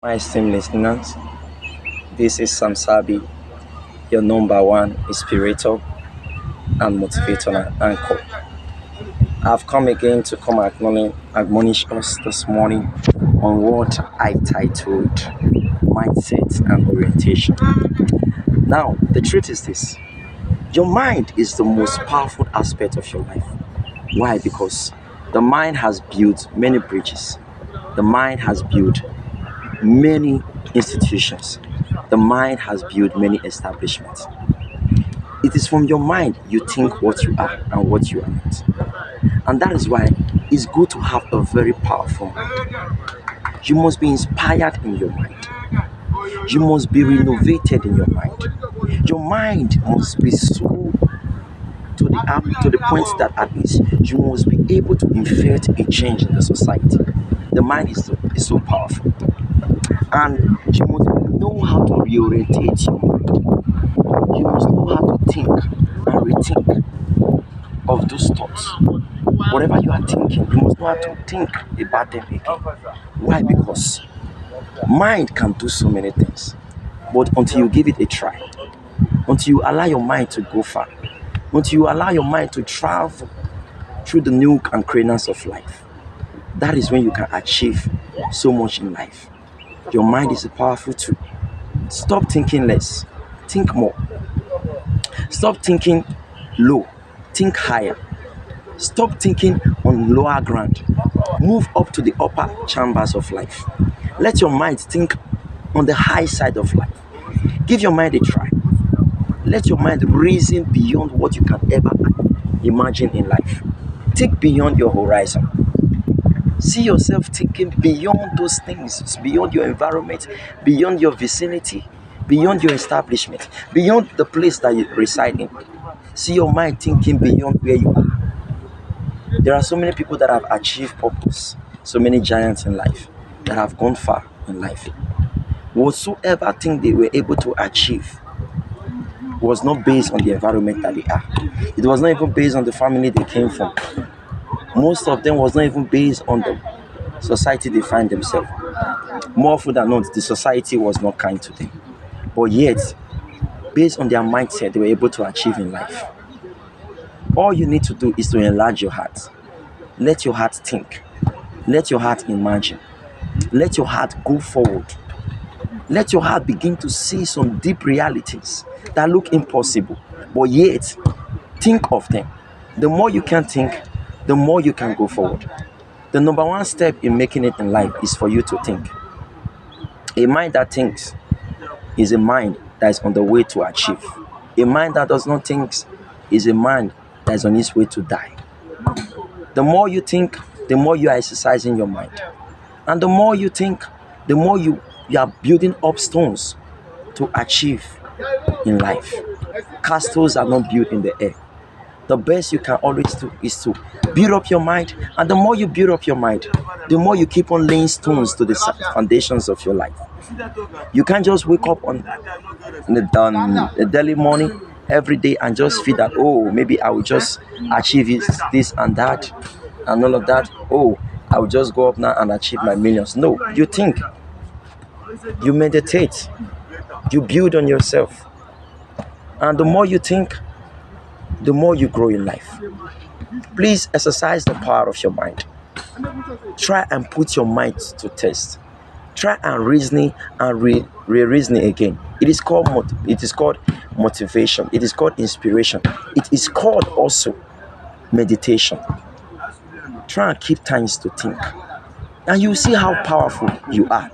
My esteemed listeners, this is Sam Sabi, your number one inspirator and motivator and anchor. I've come again to come admonish us this morning on what I titled Mindset and Orientation. Now, the truth is this. Your mind is the most powerful aspect of your life. Why? Because the mind has built many bridges. The mind has built many institutions. The mind has built many establishments. It is from your mind you think what you are and what you are not. And that is why it's good to have a very powerful mind. You must be inspired in your mind. You must be renovated in your mind. Your mind must be so to the point that at least you must be able to effect a change in the society. The mind is so powerful. And you must know how to reorientate your mind. You must know how to think and rethink of those thoughts. Whatever you are thinking, you must know how to think about them again. Why? Because mind can do so many things. But until you give it a try, until you allow your mind to go far, until you allow your mind to travel through the nook and crannies of life, that is when you can achieve so much in life. Your mind is a powerful tool. Stop thinking less, think more. Stop thinking low, think higher. Stop thinking on lower ground. Move up to the upper chambers of life. Let your mind think on the high side of life. Give your mind a try. Let your mind reason beyond what you can ever imagine in life. Think beyond your horizon. See yourself thinking beyond those things, beyond your environment, beyond your vicinity, beyond your establishment, beyond the place that you reside in. See your mind thinking beyond where you are. There are so many people that have achieved purpose, so many giants in life that have gone far in life. Whatsoever thing they were able to achieve was not based on the environment that they are. It was not even based on the family they came from. Most of them was not even based on the society they find themselves. More often than not, the society was not kind to them. But yet, based on their mindset, they were able to achieve in life. All you need to do is to enlarge your heart. Let your heart think. Let your heart imagine. Let your heart go forward. Let your heart begin to see some deep realities that look impossible, but yet think of them. The more you can think, the more you can go forward. The number one step in making it in life is for you to think. A mind that thinks is a mind that is on the way to achieve. A mind that does not think is a mind that is on its way to die. The more you think, the more you are exercising your mind. And the more you think, the more you are building up stones to achieve in life. Castles are not built in the air. The best you can always do is to build up your mind. And the more you build up your mind, the more you keep on laying stones to the foundations of your life. You can't just wake up on the daily morning every day and just feel that, oh, maybe I will just achieve this and that and all of that. Oh, I will just go up now and achieve my millions. No, you think, you meditate, you build on yourself. And the more you think, the more you grow in life. Please exercise the power of your mind. Try and put your mind to test. Try and reasoning and re-reasoning again. It is called motivation. It is called inspiration. It is called also meditation. Try and keep times to think, and you see how powerful you are.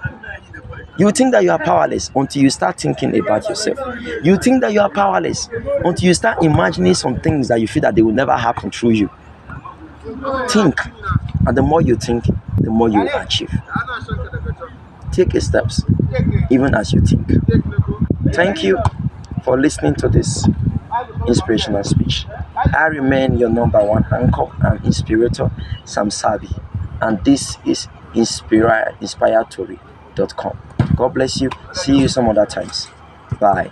You think that you are powerless until you start thinking about yourself. You think that you are powerless until you start imagining some things that you feel that they will never happen through you. Think, and the more you think, the more you will achieve. Take a steps, even as you think. Thank you for listening to this inspirational speech. I remain your number one anchor and inspirator, Sam Sabi, and this is inspiretori.com. God bless you. See you some other times. Bye.